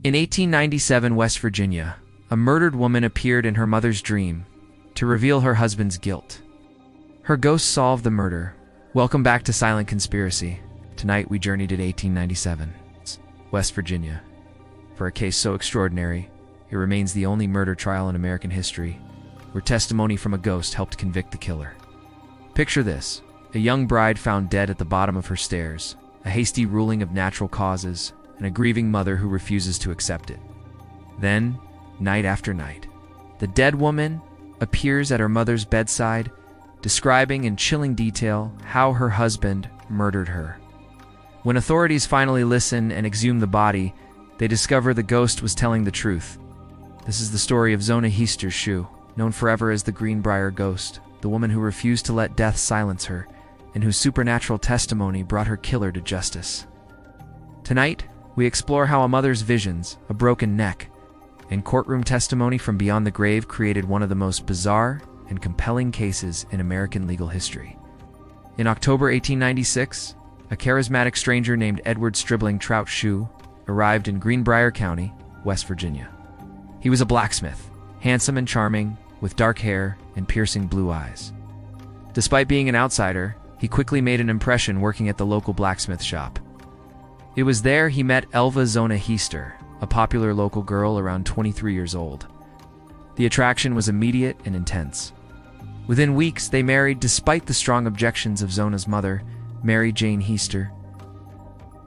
In 1897 West Virginia, a murdered woman appeared in her mother's dream to reveal her husband's guilt. Her ghost solved the murder. Welcome back to Silent Conspiracy. Tonight we journeyed to 1897, West Virginia, for a case so extraordinary, it remains the only murder trial in American history where testimony from a ghost helped convict the killer. Picture this: a young bride found dead at the bottom of her stairs, a hasty ruling of natural causes, and a grieving mother who refuses to accept it. Then, night after night, the dead woman appears at her mother's bedside, describing in chilling detail how her husband murdered her. When authorities finally listen and exhume the body, they discover the ghost was telling the truth. This is the story of Zona Heaster Shue, known forever as the Greenbrier Ghost, the woman who refused to let death silence her, and whose supernatural testimony brought her killer to justice. Tonight, we explore how a mother's visions, a broken neck, and courtroom testimony from beyond the grave created one of the most bizarre and compelling cases in American legal history. In October 1896, a charismatic stranger named Edward Stribling Trout Shue arrived in Greenbrier County, West Virginia. He was a blacksmith, handsome and charming, with dark hair and piercing blue eyes. Despite being an outsider, he quickly made an impression working at the local blacksmith shop. It was there he met Elva Zona Heaster, a popular local girl around 23 years old. The attraction was immediate and intense. Within weeks, they married despite the strong objections of Zona's mother, Mary Jane Heaster.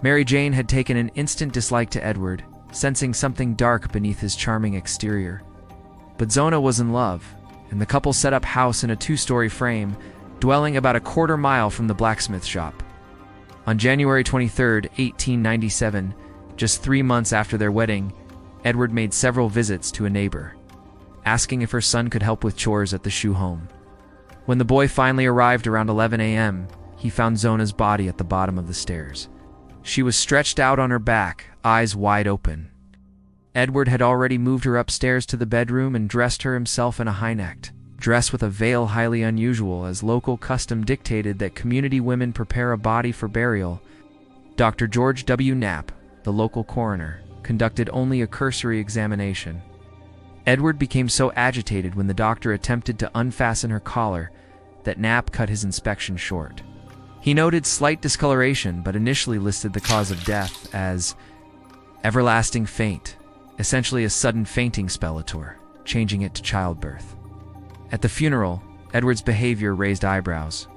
Mary Jane had taken an instant dislike to Edward, sensing something dark beneath his charming exterior. But Zona was in love, and the couple set up house in a 2-story frame, dwelling about a quarter-mile from the blacksmith shop. On January 23, 1897, just 3 months after their wedding, Edward made several visits to a neighbor, asking if her son could help with chores at the Shue home. When the boy finally arrived around 11 a.m., he found Zona's body at the bottom of the stairs. She was stretched out on her back, eyes wide open. Edward had already moved her upstairs to the bedroom and dressed her himself in a high-necked dress with a veil, highly unusual, as local custom dictated that community women prepare a body for burial. Dr. George W. Knapp, the local coroner, conducted only a cursory examination. Edward became so agitated when the doctor attempted to unfasten her collar that Knapp cut his inspection short. He noted slight discoloration, but initially listed the cause of death as everlasting faint, essentially a sudden fainting spell, changing it to childbirth. At the funeral, Edward's behavior raised eyebrows.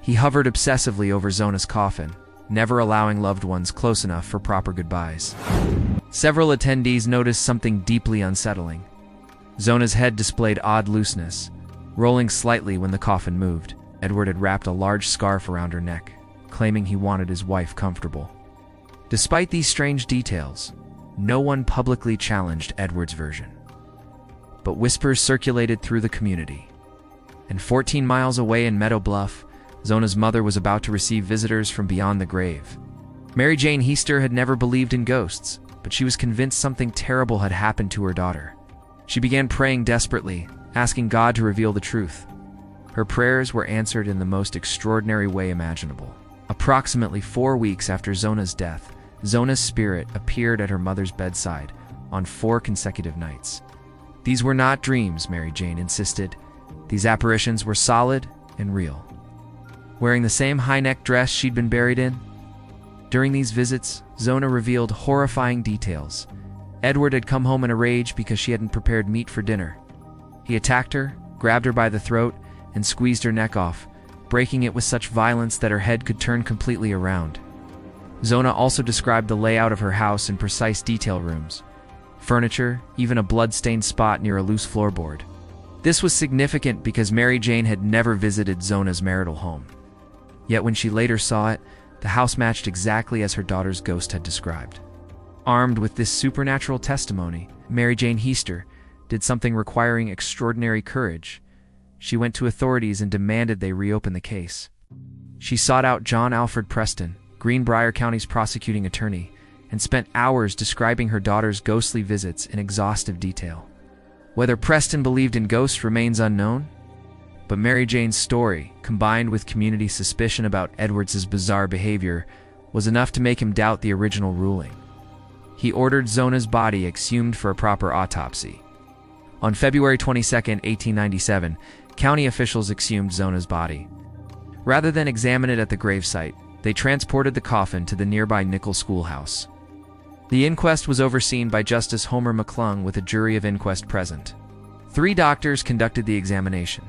He hovered obsessively over Zona's coffin, never allowing loved ones close enough for proper goodbyes. Several attendees noticed something deeply unsettling. Zona's head displayed odd looseness, rolling slightly when the coffin moved. Edward had wrapped a large scarf around her neck, claiming he wanted his wife comfortable. Despite these strange details, no one publicly challenged Edward's version. But whispers circulated through the community. And 14 miles away in Meadow Bluff, Zona's mother was about to receive visitors from beyond the grave. Mary Jane Heaster had never believed in ghosts, but she was convinced something terrible had happened to her daughter. She began praying desperately, asking God to reveal the truth. Her prayers were answered in the most extraordinary way imaginable. Approximately 4 weeks after Zona's death, Zona's spirit appeared at her mother's bedside on 4 consecutive nights. These were not dreams, Mary Jane insisted. These apparitions were solid and real. Wearing the same high-neck dress she'd been buried in. During these visits, Zona revealed horrifying details. Edward had come home in a rage because she hadn't prepared meat for dinner. He attacked her, grabbed her by the throat, and squeezed her neck off, breaking it with such violence that her head could turn completely around. Zona also described the layout of her house in precise detail: rooms, furniture, even a blood-stained spot near a loose floorboard. This was significant because Mary Jane had never visited Zona's marital home. Yet when she later saw it, the house matched exactly as her daughter's ghost had described. Armed with this supernatural testimony, Mary Jane Heaster did something requiring extraordinary courage. She went to authorities and demanded they reopen the case. She sought out John Alfred Preston, Greenbrier County's prosecuting attorney, and spent hours describing her daughter's ghostly visits in exhaustive detail. Whether Preston believed in ghosts remains unknown, but Mary Jane's story, combined with community suspicion about Edward's bizarre behavior, was enough to make him doubt the original ruling. he ordered Zona's body exhumed for a proper autopsy. On February 22, 1897, county officials exhumed Zona's body. Rather than examine it at the gravesite, they transported the coffin to the nearby Nickel schoolhouse. The inquest was overseen by Justice Homer McClung with a jury of inquest present. 3 doctors conducted the examination: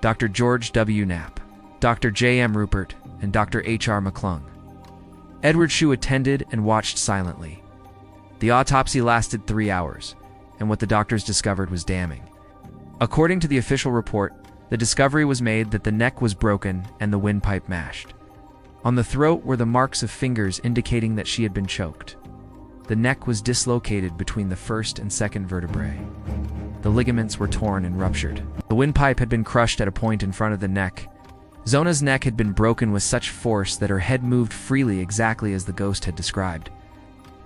Dr. George W. Knapp, Dr. J. M. Rupert, and Dr. H. R. McClung. Edward Shue attended and watched silently. The autopsy lasted 3 hours, and what the doctors discovered was damning. According to the official report, the discovery was made that the neck was broken and the windpipe mashed. On the throat were the marks of fingers indicating that she had been choked. The neck was dislocated between the first and second vertebrae. The ligaments were torn and ruptured. The windpipe had been crushed at a point in front of the neck. Zona's neck had been broken with such force that her head moved freely, exactly as the ghost had described.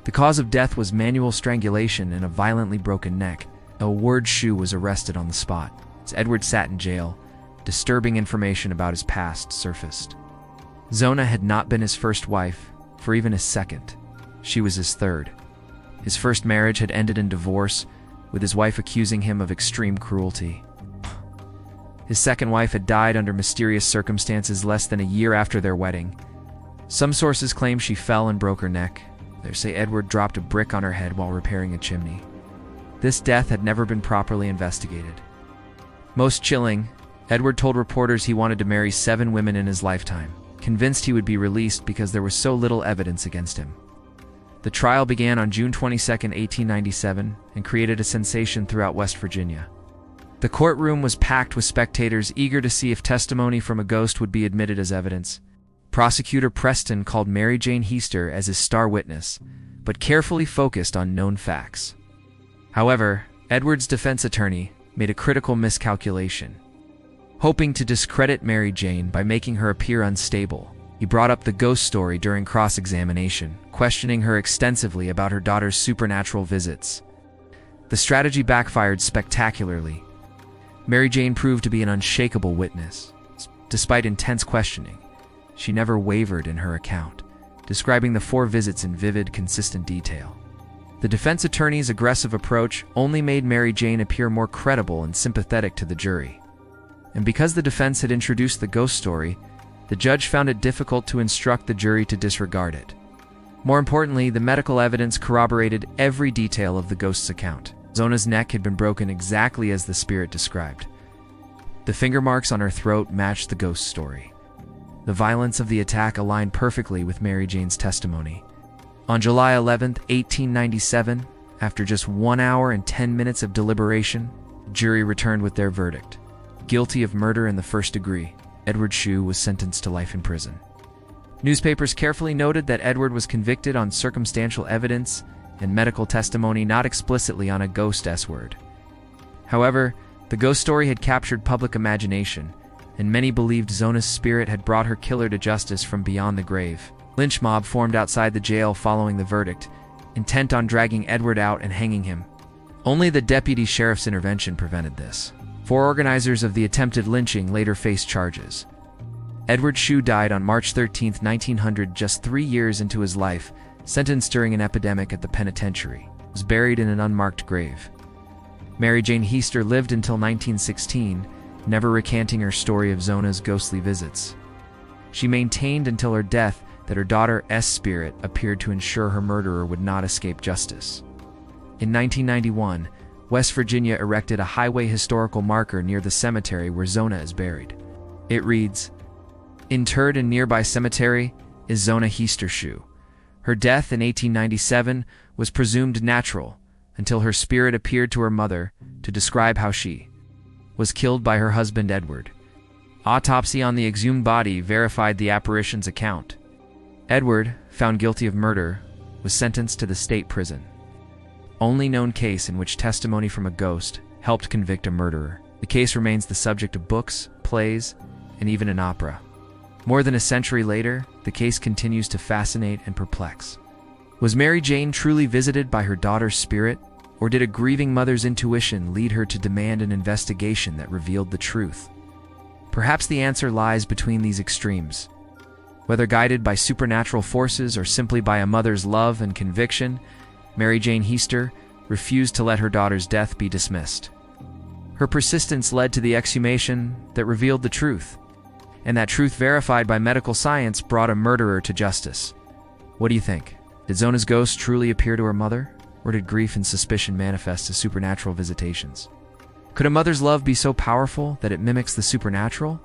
The cause of death was manual strangulation and a violently broken neck. Edward Shue was arrested on the spot. As Edward sat in jail, disturbing information about his past surfaced. Zona had not been his first wife for even a second. She was his third. His first marriage had ended in divorce, with his wife accusing him of extreme cruelty. His second wife had died under mysterious circumstances less than a year after their wedding. Some sources claim she fell and broke her neck. Others say Edward dropped a brick on her head while repairing a chimney. This death had never been properly investigated. Most chilling, Edward told reporters he wanted to marry 7 women in his lifetime, convinced he would be released because there was so little evidence against him. The trial began on June 22, 1897, and created a sensation throughout West Virginia. The courtroom was packed with spectators eager to see if testimony from a ghost would be admitted as evidence. Prosecutor Preston called Mary Jane Heaster as his star witness, but carefully focused on known facts. However, Edward's defense attorney made a critical miscalculation. Hoping to discredit Mary Jane by making her appear unstable, he brought up the ghost story during cross-examination, questioning her extensively about her daughter's supernatural visits. The strategy backfired spectacularly. Mary Jane proved to be an unshakable witness. Despite intense questioning, she never wavered in her account, describing the 4 visits in vivid, consistent detail. The defense attorney's aggressive approach only made Mary Jane appear more credible and sympathetic to the jury. And because the defense had introduced the ghost story, the judge found it difficult to instruct the jury to disregard it. More importantly, the medical evidence corroborated every detail of the ghost's account. Zona's neck had been broken exactly as the spirit described. The finger marks on her throat matched the ghost story. The violence of the attack aligned perfectly with Mary Jane's testimony. On July 11, 1897, after just 1 hour and 10 minutes of deliberation, the jury returned with their verdict. Guilty of murder in the first degree, Edward Shue was sentenced to life in prison. Newspapers carefully noted that Edward was convicted on circumstantial evidence and medical testimony, not explicitly on a ghost S-word. However, the ghost story had captured public imagination, and many believed Zona's spirit had brought her killer to justice from beyond the grave. Lynch mob formed outside the jail following the verdict, intent on dragging Edward out and hanging him. Only the deputy sheriff's intervention prevented this. 4 organizers of the attempted lynching later faced charges. Edward Shue died on March 13, 1900, just 3 years into his life, sentenced during an epidemic at the penitentiary. He was buried in an unmarked grave. Mary Jane Heaster lived until 1916, never recanting her story of Zona's ghostly visits. She maintained until her death that her daughter's spirit appeared to ensure her murderer would not escape justice. In 1991, West Virginia erected a highway historical marker near the cemetery where Zona is buried. It reads, "Interred in nearby cemetery is Zona Heaster Shue. Her death in 1897 was presumed natural until her spirit appeared to her mother to describe how she was killed by her husband Edward. Autopsy on the exhumed body verified the apparition's account. Edward, found guilty of murder, was sentenced to the state prison. Only known case in which testimony from a ghost helped convict a murderer. The case remains the subject of books, plays, and even an opera. More than a century later, the case continues to fascinate and perplex. Was Mary Jane truly visited by her daughter's spirit, or did a grieving mother's intuition lead her to demand an investigation that revealed the truth? Perhaps the answer lies between these extremes. Whether guided by supernatural forces or simply by a mother's love and conviction, Mary Jane Heaster refused to let her daughter's death be dismissed. Her persistence led to the exhumation that revealed the truth, and that truth, verified by medical science, brought a murderer to justice. What do you think? Did Zona's ghost truly appear to her mother, or did grief and suspicion manifest as supernatural visitations? Could a mother's love be so powerful that it mimics the supernatural?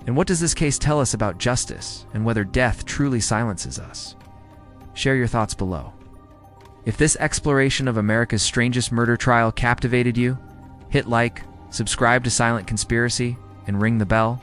And what does this case tell us about justice and whether death truly silences us? Share your thoughts below. If this exploration of America's strangest murder trial captivated you, hit like, subscribe to Silent Conspiracy, and ring the bell